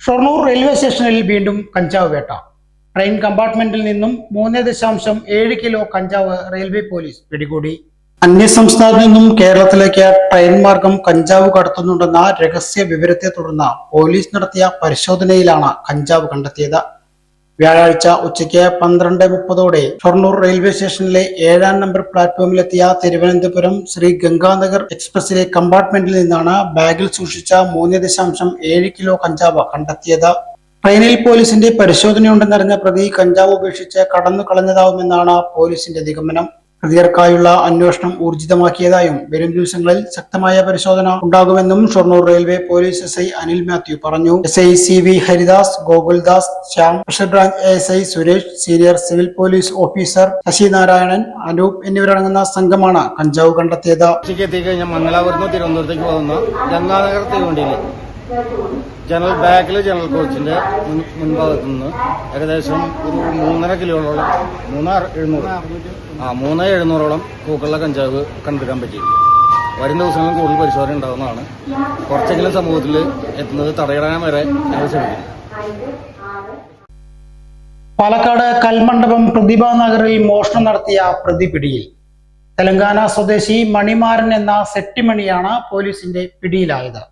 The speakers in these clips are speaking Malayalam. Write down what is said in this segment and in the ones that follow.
ഷൊർണൂർ റെയിൽവേ സ്റ്റേഷനിൽ വീണ്ടും കഞ്ചാവ് വേട്ട. ട്രെയിൻ കമ്പാർട്ട്മെന്റിൽ നിന്നും 3.7 കിലോ കഞ്ചാവ് റെയിൽവേ പോലീസ് പിടികൂടി. അന്യസംസ്ഥാനത്ത് നിന്നും കേരളത്തിലേക്ക് ട്രെയിൻ മാർഗം കഞ്ചാവ് കടത്തുന്നുണ്ടെന്ന രഹസ്യ വിവരത്തെ തുടർന്ന് പോലീസ് നടത്തിയ പരിശോധനയിലാണ് കഞ്ചാവ് കണ്ടെത്തിയത്. വ്യാഴാഴ്ച ഉച്ചയ്ക്ക് 12:30 ഷൊർണൂർ റെയിൽവേ സ്റ്റേഷനിലെ 7-ാം നമ്പർ പ്ലാറ്റ്ഫോമിലെത്തിയ തിരുവനന്തപുരം ശ്രീ ഗംഗാനഗർ എക്സ്പ്രസിലെ കമ്പാർട്ട്മെന്റിൽ നിന്നാണ് ബാഗിൽ സൂക്ഷിച്ച 3.7 കിലോ കഞ്ചാവ് കണ്ടെത്തിയത്. ട്രെയിനിൽ പോലീസിന്റെ പരിശോധനയുണ്ടെന്നറിഞ്ഞ പ്രതി കഞ്ചാവ് ഉപേക്ഷിച്ച് കടന്നു കളഞ്ഞതാവുമെന്നാണ് പോലീസിന്റെ നിഗമനം. പ്രതികൾക്കായുള്ള അന്വേഷണം ഊർജിതമാക്കിയതായും വരും ദിവസങ്ങളിൽ ശക്തമായ പരിശോധന ഉണ്ടാകുമെന്നും Shoranur railway police SI Anil Mathew പറഞ്ഞു. SI CV Haridas, Gokuldas, Shyam, special branch ASI Suresh, senior civil police officer Sasinarayanan, Anoop എന്നിവരടങ്ങുന്ന സംഘമാണ് കഞ്ചാവ് കണ്ടെത്തിയത്. മംഗലാപുരത്ത് തിരുവനന്തപുരത്തേക്ക് പോകുന്ന ഗംഗാനഗർ തീവണ്ടിയിൽ ജനറൽ ബാക്കിൽ ജനറൽ കോച്ചിന്റെ മുൻഭാഗത്തു നിന്ന് ഏകദേശം ഒരു 3.5 കിലോയോളം 3,700 തൂക്കുള്ള കഞ്ചാവ് കണ്ടെടുക്കാൻ പറ്റി. വരും ദിവസങ്ങളിൽ കൂടുതൽ പരിശോധന ഉണ്ടാകുന്നതാണ്. കുറച്ചെങ്കിലും സമൂഹത്തിൽ എത്തുന്നത് തടയിടാൻ വരെ ഞങ്ങൾ ശ്രമിക്കും. പാലക്കാട് കൽമണ്ഡപം പ്രതിഭാ നഗറിൽ മോഷണം നടത്തിയ പ്രതി പിടിയിൽ. തെലങ്കാന സ്വദേശി മണിമാരൻ എന്ന സെട്ടിമണിയാണ് പോലീസിന്റെ പിടിയിലായത്.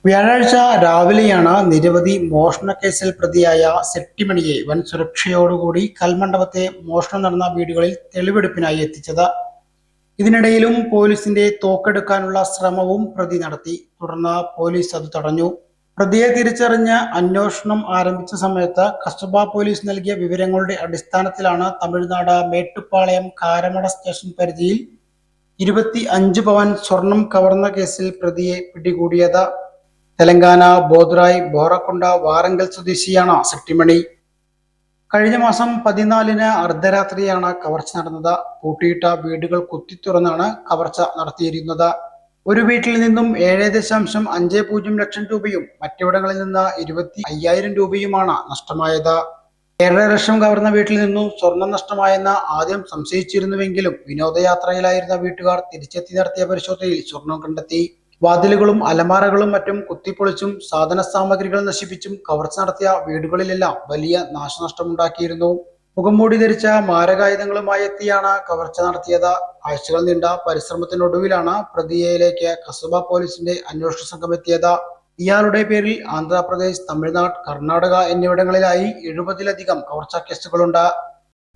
വ്യാഴാഴ്ച രാവിലെയാണ് നിരവധി മോഷണ കേസിൽ പ്രതിയായ സെട്ടിമണിയെ വൻ സുരക്ഷയോടുകൂടി കൽമണ്ഡപത്തെ മോഷണം നടന്ന വീടുകളിൽ തെളിവെടുപ്പിനായി എത്തിച്ചത്. ഇതിനിടയിലും പോലീസിന്റെ തോക്കെടുക്കാനുള്ള ശ്രമവും പ്രതി നടത്തി. തുടർന്ന് പോലീസ് അത് തടഞ്ഞു. പ്രതിയെ തിരിച്ചറിഞ്ഞ് അന്വേഷണം ആരംഭിച്ച സമയത്ത് കസ്ബ പോലീസ് നൽകിയ വിവരങ്ങളുടെ അടിസ്ഥാനത്തിലാണ് തമിഴ്നാട് മേട്ടുപ്പാളയം കാരമട സ്റ്റേഷൻ പരിധിയിൽ 25 പവൻ സ്വർണം കവർന്ന കേസിൽ പ്രതിയെ പിടികൂടിയത്. തെലങ്കാന ബോദ്രായ് ബോറക്കൊണ്ട വാറങ്കൽ സ്വദേശിയാണ് സെട്ടിമണി. കഴിഞ്ഞ മാസം 14-ന് അർദ്ധരാത്രിയാണ് കവർച്ച നടന്നത്. പൂട്ടിയിട്ട വീടുകൾ കുത്തിത്തുറന്നാണ് കവർച്ച നടത്തിയിരുന്നത്. ഒരു വീട്ടിൽ നിന്നും 7.50 ലക്ഷം രൂപയും മറ്റിവിടങ്ങളിൽ നിന്ന് 25,000 രൂപയുമാണ് നഷ്ടമായത്. 7.5 ലക്ഷം കവർന്ന വീട്ടിൽ നിന്നും സ്വർണം നഷ്ടമായെന്ന് ആദ്യം സംശയിച്ചിരുന്നുവെങ്കിലും വിനോദയാത്രയിലായിരുന്ന വീട്ടുകാർ തിരിച്ചെത്തി നടത്തിയ പരിശോധനയിൽ സ്വർണം കണ്ടെത്തി. വാതിലുകളും അലമാരകളും മറ്റും കുത്തിപ്പൊളിച്ചും സാധന സാമഗ്രികൾ നശിപ്പിച്ചും കവർച്ച നടത്തിയ വീടുകളിലെല്ലാം വലിയ നാശനഷ്ടമുണ്ടാക്കിയിരുന്നു. മുഖംമൂടി ധരിച്ച മാരകായുധങ്ങളുമായി എത്തിയാണ് കവർച്ച നടത്തിയത്. ആഴ്ചകൾ നീണ്ട പരിശ്രമത്തിനൊടുവിലാണ് പ്രതിയിലേക്ക് കസ്ബ പോലീസിന്റെ അന്വേഷണ സംഘം എത്തിയത്. ഇയാളുടെ പേരിൽ ആന്ധ്രാപ്രദേശ്, തമിഴ്നാട്, കർണാടക എന്നിവിടങ്ങളിലായി 70-ലധികം കവർച്ചാ കേസുകളുണ്ട്.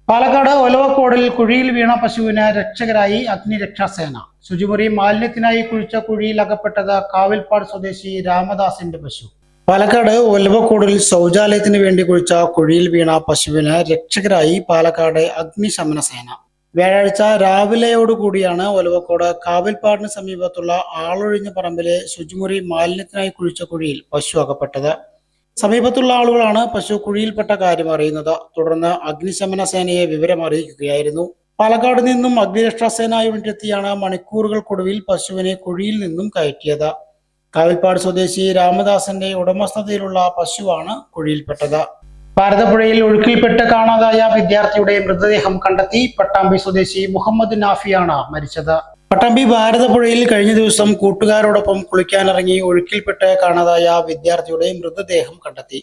പാലക്കാട് ഒലവക്കോടിൽ കുഴിയിൽ വീണ പശുവിന് രക്ഷകരായി അഗ്നിരക്ഷാസേന. ശുചിമുറി മാലിന്യത്തിനായി കുഴിച്ച കുഴിയിൽ അകപ്പെട്ടത് കാവിൽപ്പാട് സ്വദേശി രാമദാസിന്റെ പശു. പാലക്കാട് ഒലവക്കോടിൽ ശൗചാലയത്തിന് വേണ്ടി കുഴിച്ച കുഴിയിൽ വീണ പശുവിന് രക്ഷകരായി പാലക്കാട് അഗ്നിശമന സേന. വ്യാഴാഴ്ച രാവിലെയോടുകൂടിയാണ് ഒലവക്കോട് കാവിൽപ്പാടിന് സമീപത്തുള്ള ആളൊഴിഞ്ഞ പറമ്പിലെ ശുചിമുറി മാലിന്യത്തിനായി കുഴിച്ച കുഴിയിൽ പശു അകപ്പെട്ടത്. സമീപത്തുള്ള ആളുകളാണ് പശു കുഴിയിൽപ്പെട്ട കാര്യം അറിയുന്നത്. തുടർന്ന് അഗ്നിശമന സേനയെ വിവരം അറിയിക്കുകയായിരുന്നു. പാലക്കാട് നിന്നും അഗ്നിരക്ഷാസേന യൂണിറ്റ് എത്തിയാണ് മണിക്കൂറുകൾക്കൊടുവിൽ പശുവിനെ കുഴിയിൽ നിന്നും കയറ്റിയത്. കാവിൽപ്പാട് സ്വദേശി രാമദാസന്റെ ഉടമസ്ഥതയിലുള്ള പശുവാണ് കുഴിയിൽപ്പെട്ടത്. ഭാരതപ്പുഴയിൽ ഒഴുക്കിൽപ്പെട്ട് കാണാതായ വിദ്യാർത്ഥിയുടെ മൃതദേഹം കണ്ടെത്തി. പട്ടാമ്പി സ്വദേശി മുഹമ്മദ് നാഫിയാണ് മരിച്ചത്. പട്ടാമ്പി ഭാരതപ്പുഴയിൽ കഴിഞ്ഞ ദിവസം കൂട്ടുകാരോടൊപ്പം കുളിക്കാനിറങ്ങി ഒഴുക്കിൽപ്പെട്ട് കാണാതായ വിദ്യാർത്ഥിയുടെ മൃതദേഹം കണ്ടെത്തി.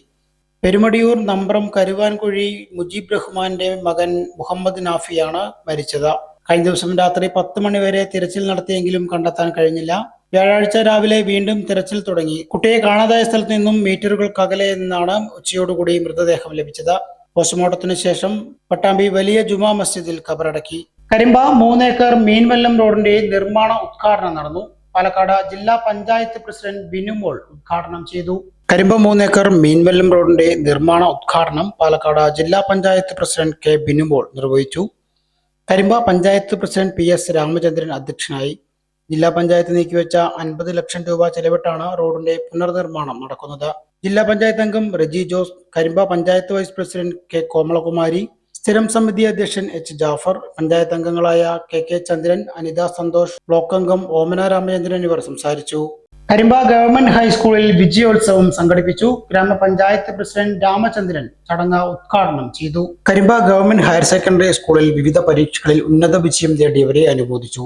പെരുമടിയൂർ നമ്പ്രം കരുവാൻകുഴി മുജീബ് റഹ്മാന്റെ മകൻ മുഹമ്മദ് നാഫിയാണ് മരിച്ചത്. കഴിഞ്ഞ ദിവസം രാത്രി 10 മണി വരെ തിരച്ചിൽ നടത്തിയെങ്കിലും കണ്ടെത്താൻ കഴിഞ്ഞില്ല. വ്യാഴാഴ്ച രാവിലെ വീണ്ടും തിരച്ചിൽ തുടങ്ങി. കുട്ടിയെ കാണാതായ സ്ഥലത്ത് നിന്നും മീറ്ററുകൾക്കകലെ നിന്നാണ് ഉച്ചയോടുകൂടി മൃതദേഹം ലഭിച്ചത്. പോസ്റ്റ്മോർട്ടത്തിന് ശേഷം പട്ടാമ്പി വലിയ ജുമാ മസ്ജിദിൽ ഖബറടക്കി. കരിമ്പ 3 ഏക്കർ മീൻവല്ലം റോഡിന്റെ നിർമ്മാണ ഉദ്ഘാടനം നടന്നു. പാലക്കാട് ജില്ലാ പഞ്ചായത്ത് പ്രസിഡന്റ് ബിനുമോൾ ഉദ്ഘാടനം ചെയ്തു. കരിമ്പ 3 ഏക്കർ മീൻവല്ലം റോഡിന്റെ നിർമ്മാണ ഉദ്ഘാടനം പാലക്കാട് ജില്ലാ പഞ്ചായത്ത് പ്രസിഡന്റ് കെ ബിനുമോൾ നിർവഹിച്ചു. കരിമ്പ പഞ്ചായത്ത് പ്രസിഡന്റ് PS രാമചന്ദ്രൻ അധ്യക്ഷനായി. ജില്ലാ പഞ്ചായത്ത് നീക്കിവെച്ച 50 ലക്ഷം രൂപ ചെലവിട്ടാണ് റോഡിന്റെ പുനർനിർമ്മാണം നടക്കുന്നത്. ജില്ലാ പഞ്ചായത്ത് അംഗം Reji Jose, Karimba panchayat vice president K Komalakumari, സ്ഥിരം സമിതി അധ്യക്ഷൻ H ജാഫർ, പഞ്ചായത്ത് അംഗങ്ങളായ KK ചന്ദ്രൻ, അനിത സന്തോഷ്, ബ്ലോക്ക് അംഗം ഓമന രാമചന്ദ്രൻ എന്നിവർ സംസാരിച്ചു. കരിമ്പ ഗവൺമെന്റ് ഹൈസ്കൂളിൽ വിജയോത്സവം സംഘടിപ്പിച്ചു. ഗ്രാമപഞ്ചായത്ത് പ്രസിഡന്റ് രാമചന്ദ്രൻ ചടങ്ങ് ഉദ്ഘാടനം ചെയ്തു. കരിമ്പ ഗവൺമെന്റ് ഹയർ സെക്കൻഡറി സ്കൂളിൽ വിവിധ പരീക്ഷകളിൽ ഉന്നത വിജയം നേടിയവരെ അനുമോദിച്ചു.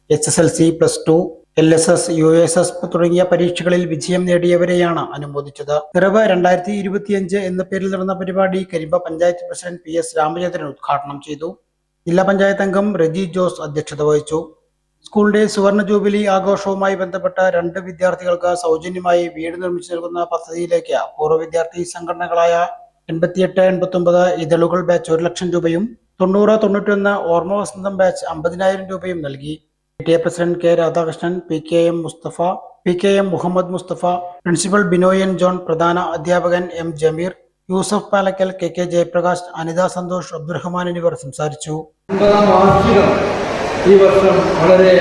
SSLC, +2, LSS, USS തുടങ്ങിയ പരീക്ഷകളിൽ വിജയം നേടിയവരെയാണ് അനുമോദിച്ചത്. നിറവ് 2025 എന്ന പേരിൽ നടന്ന പരിപാടി കരിമ്പ പഞ്ചായത്ത് പ്രസിഡന്റ് PS രാമചന്ദ്രൻ ഉദ്ഘാടനം ചെയ്തു. ജില്ലാ പഞ്ചായത്ത് അംഗം റെജി ജോസ് അധ്യക്ഷത വഹിച്ചു. സ്കൂളിന്റെ സുവർണ ജൂബിലി ആഘോഷവുമായി ബന്ധപ്പെട്ട 2 വിദ്യാർത്ഥികൾക്ക് സൗജന്യമായി വീട് നിർമ്മിച്ചു നൽകുന്ന പദ്ധതിയിലേക്ക് പൂർവ്വ വിദ്യാർത്ഥി സംഘടനകളായ 88-89 ഇതളുകൾ ബാച്ച് 1 ലക്ഷം രൂപയും 90-91 ഓർമ്മ വസന്തം ബാച്ച് 50,000 രൂപയും നൽകി. PTA president K Radhakrishnan, PKM Mustafa, PKM Muhammad Mustafa, principal Binoyan John, പ്രധാന അധ്യാപകൻ M ജമീർ, യൂസഫ് പാലക്കൽ, KK ജയപ്രകാശ്, അനിത സന്തോഷ്, അബ്ദുറഹ്മാൻ എന്നിവർ സംസാരിച്ചു. ഈ വർഷം വളരെ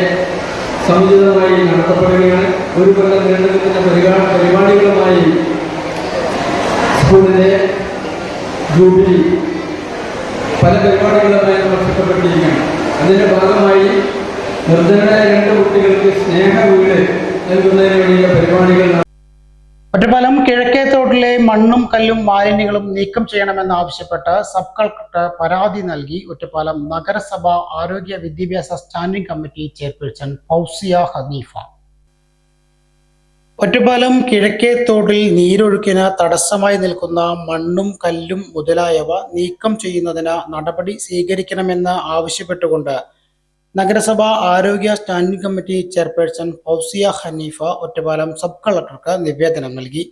സമുചിതമായി നടത്തപ്പെടുകയാണ്. ഒരു കൊല്ലം നീണ്ടുനിൽക്കുന്ന പരിപാടികളുമായി സ്കൂളിലെ ജൂബിലി പല പരിപാടികളുമായി നമ്മൾ ചുറ്റപ്പെട്ടിരിക്കുകയാണ്. അതിൻ്റെ ഭാഗമായി നിർധനരായ 2 കുട്ടികൾക്ക് സ്നേഹ വീട് നൽകുന്നതിന് വേണ്ടിയുള്ള പരിപാടികൾ. ഒറ്റപ്പാലം കിഴക്കേത്തോട്ടിലെ മണ്ണും കല്ലും മാലിന്യങ്ങളും നീക്കം ചെയ്യണമെന്നാവശ്യപ്പെട്ട് സബ് കളക്ടർക്ക് പരാതി നൽകി ഒറ്റപ്പാലം നഗരസഭ ആരോഗ്യ വിദ്യാഭ്യാസ standing committee chairperson Fousiya Haneefa. Ottapalam കിഴക്കേത്തോട്ടിൽ നീരൊഴുക്കിന് തടസ്സമായി നിൽക്കുന്ന മണ്ണും കല്ലും മുതലായവ നീക്കം ചെയ്യുന്നതിന് നടപടി സ്വീകരിക്കണമെന്ന് ആവശ്യപ്പെട്ടുകൊണ്ട് നഗരസഭ ആരോഗ്യ standing committee chairperson Fousiya Haneefa Ottapalam sub കളക്ടർക്ക് നിവേദനം നൽകി.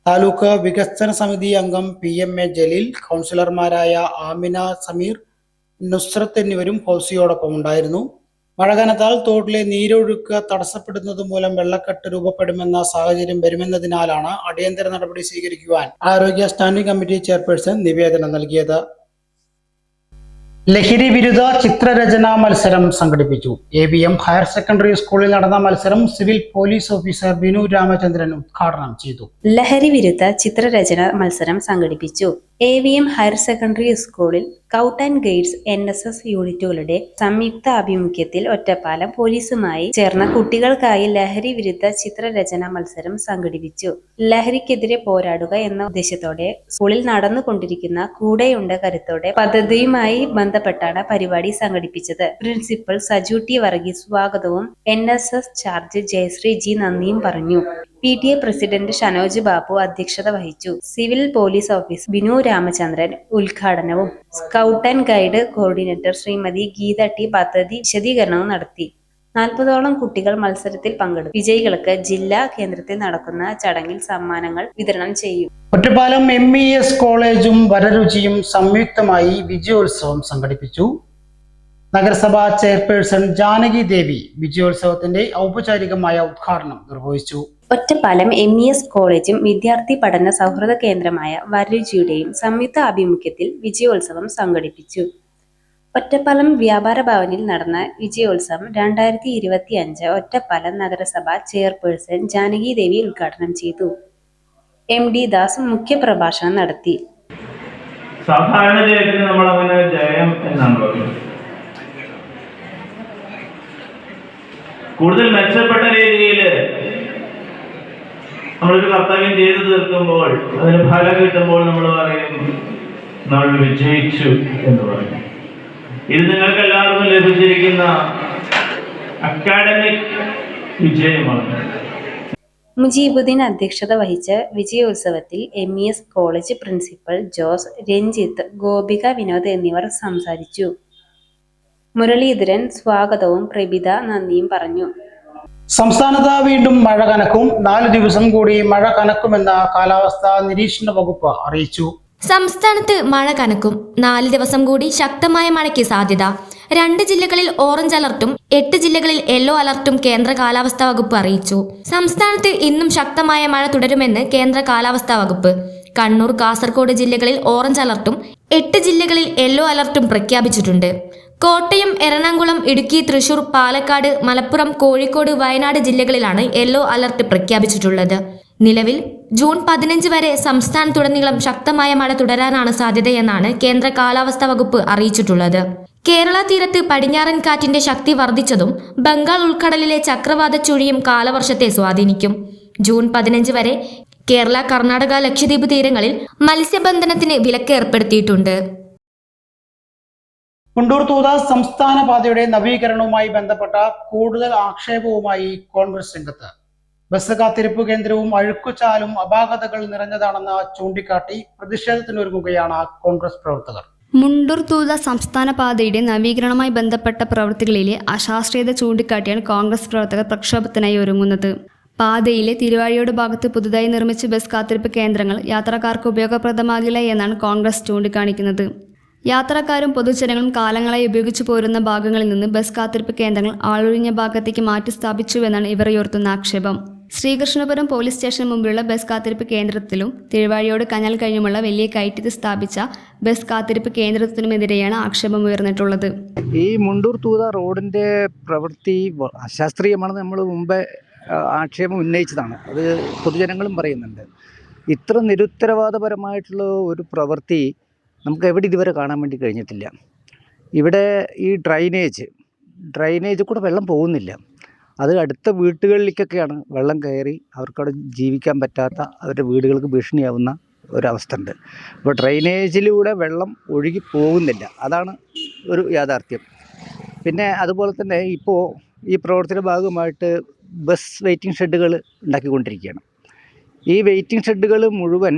താലൂക്ക് വികസന സമിതി അംഗം PMA ജലീൽ, കൗൺസിലർമാരായ ആമിന സമീർ, നുസ്രത്ത് എന്നിവരും ഫൗസിയോടൊപ്പം ഉണ്ടായിരുന്നു. മഴ കനത്താൽ തോട്ടിലെ നീരൊഴുക്ക് തടസ്സപ്പെടുന്നത് മൂലം വെള്ളക്കെട്ട് രൂപപ്പെടുമെന്ന സാഹചര്യം വരുമെന്നതിനാലാണ് അടിയന്തര നടപടി സ്വീകരിക്കുവാൻ ആരോഗ്യ സ്റ്റാൻഡിംഗ് കമ്മിറ്റി ചെയർപേഴ്സൺ നിവേദനം നൽകിയത്. ലഹരി വിരുദ്ധ ചിത്രരചനാ മത്സരം സംഘടിപ്പിച്ചു. AVM ഹയർ സെക്കൻഡറി സ്കൂളിൽ നടന്ന മത്സരം civil police officer Binu Ramachandran ഉദ്ഘാടനം ചെയ്തു. ലഹരി വിരുദ്ധ ചിത്രരചന മത്സരം സംഘടിപ്പിച്ചു. AVM ഹയർ സെക്കൻഡറി സ്കൂളിൽ സ്കൗട്ട് ആൻഡ് ഗൈഡ്സ് NSS യൂണിറ്റുകളുടെ സംയുക്ത ആഭിമുഖ്യത്തിൽ ഒറ്റപ്പാലം പോലീസുമായി ചേർന്ന കുട്ടികൾക്കായി ലഹരി വിരുദ്ധ ചിത്രരചന മത്സരം സംഘടിപ്പിച്ചു. ലഹരിക്കെതിരെ പോരാടുക എന്ന ഉദ്ദേശത്തോടെ സ്കൂളിൽ നടന്നുകൊണ്ടിരിക്കുന്ന കൂടെയുണ്ട് കരുത്തോടെ പദ്ധതിയുമായി ബന്ധപ്പെട്ടാണ് പരിപാടി സംഘടിപ്പിച്ചത്. പ്രിൻസിപ്പൽ സജു T വർഗീസ് സ്വാഗതവും NSS ചാർജ് ജയശ്രീ G നന്ദിയും പറഞ്ഞു. PTA പ്രസിഡന്റ് ഷനോജ് ബാബു അധ്യക്ഷത വഹിച്ചു. Civil police officer Binu Ramachandran ഉദ്ഘാടനവും scout and guide coordinator Shrimati Geetha T പദ്ധതി വിശദീകരണവും നടത്തി. 40ഓളം കുട്ടികൾ മത്സരത്തിൽ പങ്കെടുത്തു. വിജയികൾക്ക് ജില്ലാ കേന്ദ്രത്തിൽ നടക്കുന്ന ചടങ്ങിൽ സമ്മാനങ്ങൾ വിതരണം ചെയ്യും. ഒറ്റപ്പാലം MES കോളേജും വരരുചിയും സംയുക്തമായി വിജയോത്സവം സംഘടിപ്പിച്ചു. നഗരസഭാ ചെയർപേഴ്സൺ ജാനകി ദേവി വിജയോത്സവത്തിന്റെ ഔപചാരികമായ ഉദ്ഘാടനം നിർവഹിച്ചു. ഒറ്റപ്പാലം MES കോളേജും വിദ്യാർത്ഥി പഠന സൗഹൃദ കേന്ദ്രമായ വരരുചിയുടെയും സംയുക്ത ആഭിമുഖ്യത്തിൽ വിജയോത്സവം സംഘടിപ്പിച്ചു. ഒറ്റപ്പാലം വ്യാപാര ഭവനിൽ നടന്ന വിജയോത്സവം 2025 ഒറ്റപ്പാലം നഗരസഭ ചെയർപേഴ്സൺ ജാനകി ദേവി ഉദ്ഘാടനം ചെയ്തു. MD ദാസ് മുഖ്യപ്രഭാഷണം നടത്തി. സാധാരണ ജയത്തിന് നമ്മൾ അങ്ങനെ ജയം എന്നാണ് പറയുന്നത്. കൂടുതൽ മെച്ചപ്പെട്ട രീതിയിൽ നമ്മളൊരു കർത്തവ്യം ചെയ്തു തീർക്കുമ്പോൾ അതിന് ഫലം കിട്ടുമ്പോൾ നമ്മൾ പറയും നമ്മൾ വിജയിച്ചു എന്ന് പറയും. ഇത് നിങ്ങൾക്ക് എല്ലാവർക്കും ലഭിച്ചിരിക്കുന്ന അക്കാഡമിക് വിജയമാണ്. മുജീബുദ്ദീൻ അധ്യക്ഷത വഹിച്ച വിജയോത്സവത്തിൽ MES college principal Jose, Ranjith, Gopika Vinod എന്നിവർ സംസാരിച്ചു. മുരളീധരൻ സ്വാഗതവും പ്രഭിത നന്ദിയും പറഞ്ഞു. സംസ്ഥാനത്ത് വീണ്ടും മഴ കനക്കും. 4 ദിവസം കൂടി മഴ കനക്കുമെന്ന് കാലാവസ്ഥാ നിരീക്ഷണ വകുപ്പ് അറിയിച്ചു. സംസ്ഥാനത്ത് മഴ കനക്കും. 4 ദിവസം കൂടി ശക്തമായ മഴയ്ക്ക് സാധ്യത. 2 ജില്ലകളിൽ ഓറഞ്ച് അലർട്ടും 8 ജില്ലകളിൽ യെല്ലോ അലർട്ടും കേന്ദ്ര കാലാവസ്ഥാ വകുപ്പ് അറിയിച്ചു. സംസ്ഥാനത്ത് ഇന്നും ശക്തമായ മഴ തുടരുമെന്ന് കേന്ദ്ര കാലാവസ്ഥാ വകുപ്പ്. കണ്ണൂർ, കാസർഗോഡ് ജില്ലകളിൽ ഓറഞ്ച് അലർട്ടും 8 ജില്ലകളിൽ യെല്ലോ അലർട്ടും പ്രഖ്യാപിച്ചിട്ടുണ്ട്. കോട്ടയം, എറണാകുളം, ഇടുക്കി, തൃശൂർ, പാലക്കാട്, മലപ്പുറം, കോഴിക്കോട്, വയനാട് ജില്ലകളിലാണ് യെല്ലോ അലർട്ട് പ്രഖ്യാപിച്ചിട്ടുള്ളത്. നിലവിൽ ജൂൺ 15 വരെ സംസ്ഥാനത്തുടനീളം ശക്തമായ മഴ തുടരാനാണ് സാധ്യതയെന്നാണ് കേന്ദ്ര കാലാവസ്ഥാ വകുപ്പ് അറിയിച്ചിട്ടുള്ളത്. കേരള തീരത്ത് പടിഞ്ഞാറൻ കാറ്റിന്റെ ശക്തി വർദ്ധിച്ചതും ബംഗാൾ ഉൾക്കടലിലെ ചക്രവാത ചുഴിയും കാലവർഷത്തെ സ്വാധീനിക്കും. ജൂൺ 15 വരെ കേരള, കർണാടക, ലക്ഷദ്വീപ് തീരങ്ങളിൽ മത്സ്യബന്ധനത്തിന് വിലക്ക് ഏർപ്പെടുത്തിയിട്ടുണ്ട്. മുണ്ടൂർ തൂത സംസ്ഥാന പാതയുടെ നവീകരണവുമായി ബന്ധപ്പെട്ട കൂടുതൽ ആക്ഷേപവുമായി കോൺഗ്രസ് രംഗത്ത്. ബസ് കാത്തിരിപ്പ് കേന്ദ്രവും അഴുക്കുചാലും അപാകതകൾ നിറഞ്ഞതാണെന്ന് ചൂണ്ടിക്കാട്ടി പ്രതിഷേധത്തിനൊരുങ്ങുകയാണ് കോൺഗ്രസ് പ്രവർത്തകർ. മുണ്ടൂർ തൂത സംസ്ഥാന പാതയുടെ നവീകരണവുമായി ബന്ധപ്പെട്ട പ്രവൃത്തികളിലെ അശാസ്ത്രീയത ചൂണ്ടിക്കാട്ടിയാണ് കോൺഗ്രസ് പ്രവർത്തകർ പ്രക്ഷോഭത്തിനായി ഒരുങ്ങുന്നത്. പാതയിലെ തിരുവാഴിയോട് ഭാഗത്ത് പുതുതായി നിർമ്മിച്ച ബസ് കാത്തിരിപ്പ് കേന്ദ്രങ്ങൾ യാത്രക്കാർക്ക് ഉപയോഗപ്രദമാകില്ല എന്നാണ് കോൺഗ്രസ് ചൂണ്ടിക്കാണിക്കുന്നത്. യാത്രക്കാരും പൊതുജനങ്ങളും കാലങ്ങളായി ഉപയോഗിച്ചു പോരുന്ന ഭാഗങ്ങളിൽ നിന്ന് ബസ് കാത്തിരിപ്പ് കേന്ദ്രങ്ങൾ ആളൊഴിഞ്ഞ ഭാഗത്തേക്ക് മാറ്റി സ്ഥാപിച്ചുവെന്നാണ് ഇവർ ഉയർത്തുന്ന ആക്ഷേപം. ശ്രീകൃഷ്ണപുരം പോലീസ് സ്റ്റേഷന് മുമ്പിലുള്ള ബസ് കാത്തിരിപ്പ് കേന്ദ്രത്തിലും തിരുവാഴിയോട് കനാൽ കഴിഞ്ഞുമുള്ള വലിയ കയറ്റത്തിൽ സ്ഥാപിച്ച ബസ് കാത്തിരിപ്പ് കേന്ദ്രത്തിനുമെതിരെയാണ് ആക്ഷേപം ഉയർന്നിട്ടുള്ളത്. ഈ മുണ്ടൂർ തൂത റോഡിൻ്റെ പ്രവൃത്തി അശാസ്ത്രീയമാണെന്ന് നമ്മൾ മുമ്പേ ആക്ഷേപം ഉന്നയിച്ചതാണ്. അത് പൊതുജനങ്ങളും പറയുന്നുണ്ട്. ഇത്ര നിരുത്തരവാദപരമായിട്ടുള്ള ഒരു പ്രവൃത്തി നമുക്ക് എവിടെ ഇതുവരെ കാണാൻ വേണ്ടി കഴിഞ്ഞിട്ടില്ല. ഇവിടെ ഈ ഡ്രൈനേജ് കൂടെ വെള്ളം പോകുന്നില്ല. അത് അടുത്ത വീട്ടുകളിലേക്കൊക്കെയാണ് വെള്ളം കയറി അവർക്കവിടെ ജീവിക്കാൻ പറ്റാത്ത, അവരുടെ വീടുകൾക്ക് ഭീഷണിയാവുന്ന ഒരവസ്ഥ ഉണ്ട്. അപ്പോൾ ഡ്രൈനേജിലൂടെ വെള്ളം ഒഴുകി പോകുന്നില്ല, അതാണ് ഒരു യാഥാർത്ഥ്യം. പിന്നെ അതുപോലെ തന്നെ ഇപ്പോൾ ഈ പ്രവർത്തന ഭാഗമായിട്ട് ബസ് വെയിറ്റിംഗ് ഷെഡുകൾ ഉണ്ടാക്കിക്കൊണ്ടിരിക്കുകയാണ്. ഈ വെയിറ്റിംഗ് ഷെഡുകൾ മുഴുവൻ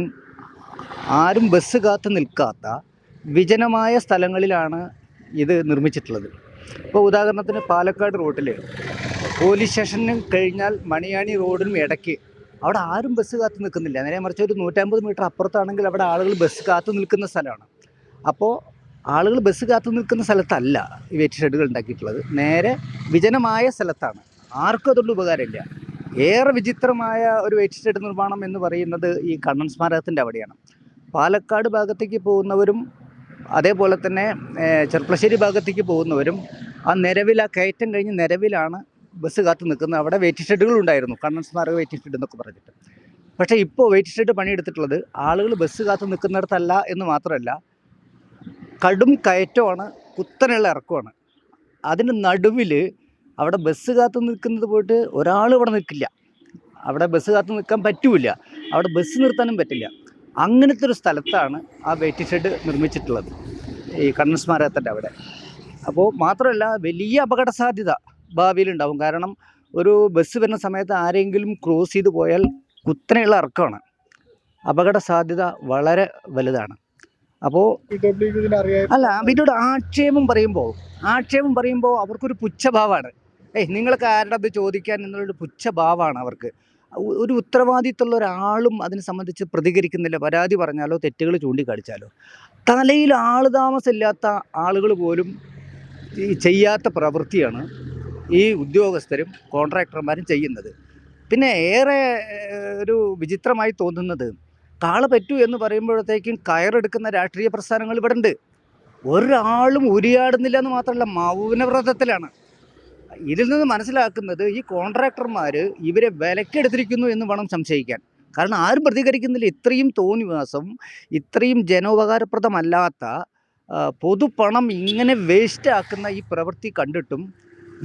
ആരും ബസ് കാത്ത് നിൽക്കാത്ത വിജനമായ സ്ഥലങ്ങളിലാണ് ഇത് നിർമ്മിച്ചിട്ടുള്ളത്. ഇപ്പോൾ ഉദാഹരണത്തിന് പാലക്കാട് റോഡിൽ പോലീസ് സ്റ്റേഷന് കഴിഞ്ഞാൽ മണിയാണി റോഡിനും ഇടയ്ക്ക് അവിടെ ആരും ബസ് കാത്ത് നിൽക്കുന്നില്ല. നേരെ മറിച്ച് ഒരു 150 മീറ്റർ അപ്പുറത്താണെങ്കിൽ അവിടെ ആളുകൾ ബസ് കാത്ത് നിൽക്കുന്ന സ്ഥലമാണ്. അപ്പോൾ ആളുകൾ ബസ് കാത്ത് നിൽക്കുന്ന സ്ഥലത്തല്ല ഈ വെയിറ്റിംഗ് ഷെഡുകൾ ഉണ്ടാക്കിയിട്ടുള്ളത്, നേരെ വിജനമായ സ്ഥലത്താണ്. ആർക്കും അതുകൊണ്ട് ഉപകാരമില്ല. ഏറെ വിചിത്രമായ ഒരു വെയിറ്റിംഗ് ഷെഡ് നിർമ്മാണം എന്ന് പറയുന്നത് ഈ കണ്ണൻ സ്മാരകത്തിൻ്റെ അവിടെയാണ്. പാലക്കാട് ഭാഗത്തേക്ക് പോകുന്നവരും അതേപോലെ തന്നെ ചെർപ്പളശ്ശേരി ഭാഗത്തേക്ക് പോകുന്നവരും ആ കയറ്റം കഴിഞ്ഞ് നിലവിലാണ് ബസ് കാത്ത് നിൽക്കുന്നത്. അവിടെ വെയിറ്റിംഗ് ഷെഡുകളുണ്ടായിരുന്നു, കണ്ണൻ സ്മാരക വെയിറ്റിംഗ് ഷെഡ് എന്നൊക്കെ പറഞ്ഞിട്ട്. പക്ഷേ ഇപ്പോൾ വെയിറ്റിംഗ് ഷെഡ് പണിയെടുത്തിട്ടുള്ളത് ആളുകൾ ബസ് കാത്ത് നിൽക്കുന്നിടത്തല്ല എന്ന് മാത്രമല്ല, കടും കയറ്റമാണ്, കുത്തനെയുള്ള ഇറക്കമാണ്. അതിന് നടുവിൽ അവിടെ ബസ് കാത്ത് നിൽക്കുന്നത് പോയിട്ട് ഒരാൾ ഇവിടെ നിൽക്കില്ല. അവിടെ ബസ് കാത്ത് നിൽക്കാൻ പറ്റൂല, അവിടെ ബസ് നിർത്താനും പറ്റില്ല. അങ്ങനത്തെ ഒരു സ്ഥലത്താണ് ആ വെയിറ്റിംഗ് ഷെഡ് നിർമ്മിച്ചിട്ടുള്ളത്, ഈ കണ്ണൻ സ്മാരകത്തിൻ്റെ അവിടെ. അപ്പോൾ മാത്രമല്ല, വലിയ അപകട സാധ്യത ഭാവിയിലുണ്ടാവും. കാരണം ഒരു ബസ് വരുന്ന സമയത്ത് ആരെങ്കിലും ക്രോസ് ചെയ്ത് പോയാൽ കുത്തനെയുള്ള ഇറക്കമാണ്, അപകട സാധ്യത വളരെ വലുതാണ്. അപ്പോൾ അല്ല, പിന്നീട് ആക്ഷേപം പറയുമ്പോൾ അവർക്കൊരു പുച്ഛഭാവമാണ്. നിങ്ങൾക്ക് ആരുടെ അത് ചോദിക്കാൻ എന്നുള്ളൊരു പുച്ഛഭാവമാണ് അവർക്ക്. ഒരു ഉത്തരവാദിത്തമുള്ള ഒരാളും അതിനെ സംബന്ധിച്ച് പ്രതികരിക്കുന്നില്ല. പരാതി പറഞ്ഞാലോ തെറ്റുകൾ ചൂണ്ടിക്കാണിച്ചാലോ. തലയിൽ താമസമില്ലാത്ത ആളുകൾ പോലും ഈ ചെയ്യാത്ത പ്രവൃത്തിയാണ് ഈ ഉദ്യോഗസ്ഥരും കോൺട്രാക്ടർമാരും ചെയ്യുന്നത്. പിന്നെ ഏറെ ഒരു വിചിത്രമായി തോന്നുന്നത്, കാള പറ്റൂ എന്ന് പറയുമ്പോഴത്തേക്കും കയറെടുക്കുന്ന രാഷ്ട്രീയ പ്രസ്ഥാനങ്ങൾ ഇവിടെ ഉണ്ട്. ഒരാളും ഉരിയാടുന്നില്ല എന്ന് മാത്രമല്ല, മൗനവ്രതത്തിലാണ്. ഇതിൽ നിന്ന് മനസ്സിലാക്കുന്നത് ഈ കോൺട്രാക്ടർമാർ ഇവരെ വിലക്കെടുത്തിരിക്കുന്നു എന്ന് വേണം സംശയിക്കാൻ. കാരണം ആരും പ്രതികരിക്കുന്നില്ല. ഇത്രയും തോന്നിവാസം, ഇത്രയും ജനോപകാരപ്രദമല്ലാത്ത പൊതുപണം ഇങ്ങനെ വേസ്റ്റ് ആക്കുന്ന ഈ പ്രവൃത്തി കണ്ടിട്ടും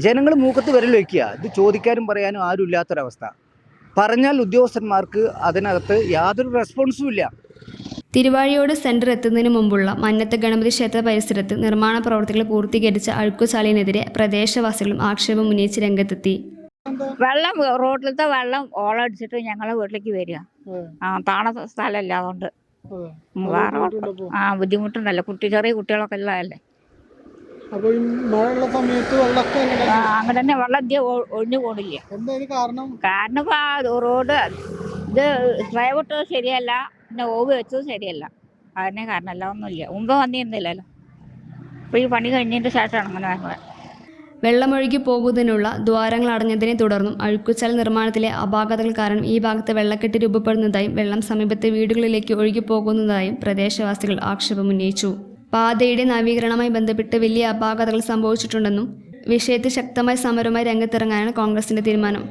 ജനങ്ങൾ മൂക്കത്ത് വിരൽ വയ്ക്കുക. ഇത് ചോദിക്കാനും പറയാനും ആരും ഇല്ലാത്തൊരവസ്ഥ. പറഞ്ഞാൽ ഉദ്യോഗസ്ഥന്മാർക്ക് അതിനകത്ത് യാതൊരു റെസ്പോൺസും ഇല്ല. തിരുവാഴിയോട് സെന്റർ എത്തുന്നതിന് മുമ്പുള്ള മന്നത്ത് ഗണപതി ക്ഷേത്ര പരിസരത്ത് നിർമ്മാണ പ്രവർത്തികൾ പൂർത്തീകരിച്ച അഴുക്കുചാലിനെതിരെ പ്രദേശവാസികളും ആക്ഷേപം ഉന്നയിച്ച് രംഗത്തെത്തി. വെള്ളം റോഡിലത്തെ വെള്ളം ഓളടിച്ചിട്ട് ഞങ്ങളെ വീട്ടിലേക്ക് വരിക. താണ സ്ഥലമല്ല, അതുകൊണ്ട് വേറെ ബുദ്ധിമുട്ടുണ്ടല്ലോ. ചെറിയ കുട്ടികളൊക്കെ ഉള്ളതല്ലേ. അങ്ങനെ തന്നെ വെള്ളം ഒഴിഞ്ഞു പോണില്ല. കാരണം ഇപ്പൊ റോഡ് ഇത് ഡ്രൈവിട്ട് ശരിയല്ല, പിന്നെ ഓവ് വെച്ചത് ശരിയല്ല. അതിനെ കാരണം അല്ല, ഒന്നുമില്ല. മുമ്പ് വന്നിരുന്നില്ലല്ലോ. ഇപ്പൊ ഈ പണി കഴിഞ്ഞതിന്റെ ശേഷമാണ് അങ്ങനെ വരുന്നത്. വെള്ളമൊഴുകി പോകുന്നതിനുള്ള ദ്വാരങ്ങൾ അടഞ്ഞതിനെ തുടർന്നും അഴുക്കുചാൽ നിർമ്മാണത്തിലെ അപാകതകൾ കാരണം ഈ ഭാഗത്ത് വെള്ളക്കെട്ട് രൂപപ്പെടുന്നതായും വെള്ളം സമീപത്തെ വീടുകളിലേക്ക് ഒഴുകി പോകുന്നതായും പ്രദേശവാസികൾ ആക്ഷേപമുന്നയിച്ചു. പാതയുടെ നവീകരണവുമായി ബന്ധപ്പെട്ട് വലിയ അപാകതകൾ സംഭവിച്ചിട്ടുണ്ടെന്നും വിഷയത്തിൽ ശക്തമായ സമരവുമായി രംഗത്തിറങ്ങാനാണ് കോൺഗ്രസിന്റെ തീരുമാനം.